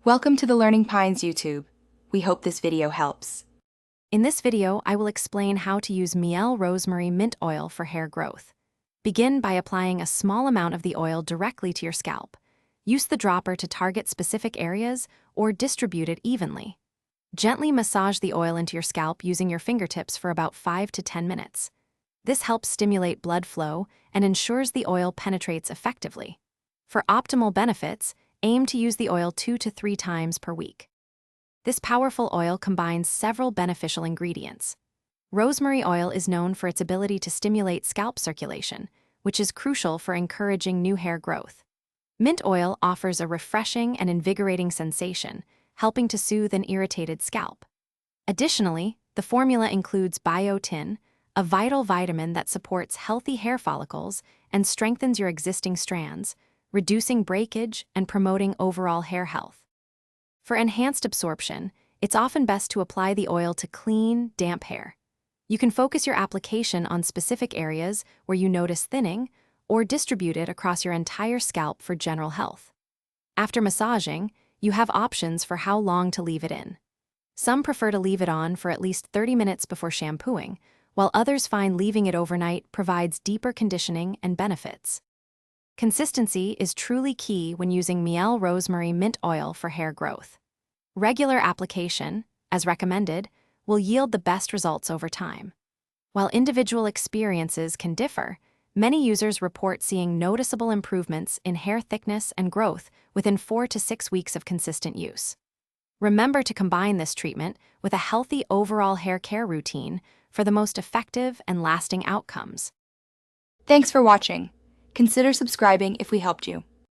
Welcome to the Learning Pines YouTube. We hope this video helps. In this video, I will explain how to use Mielle Rosemary Mint oil for hair growth. Begin by applying a small amount of the oil directly to your scalp. Use the dropper to target specific areas or distribute it evenly. Gently massage the oil into your scalp using your fingertips for about 5 to 10 minutes. This helps stimulate blood flow and ensures the oil penetrates effectively. For optimal benefits, aim to use the oil 2 to 3 times per week. This powerful oil combines several beneficial ingredients. Rosemary oil is known for its ability to stimulate scalp circulation, which is crucial for encouraging new hair growth. Mint oil offers a refreshing and invigorating sensation, helping to soothe an irritated scalp. Additionally, the formula includes biotin, a vital vitamin that supports healthy hair follicles and strengthens your existing strands, reducing breakage and promoting overall hair health. For enhanced absorption, it's often best to apply the oil to clean, damp hair. You can focus your application on specific areas where you notice thinning, or distribute it across your entire scalp for general health. After massaging, you have options for how long to leave it in. Some prefer to leave it on for at least 30 minutes before shampooing, while others find leaving it overnight provides deeper conditioning and benefits. Consistency is truly key when using Mielle Rosemary Mint oil for hair growth. Regular application, as recommended, will yield the best results over time. While individual experiences can differ, many users report seeing noticeable improvements in hair thickness and growth within 4 to 6 weeks of consistent use. Remember to combine this treatment with a healthy overall hair care routine for the most effective and lasting outcomes. Thanks for watching. Consider subscribing if we helped you.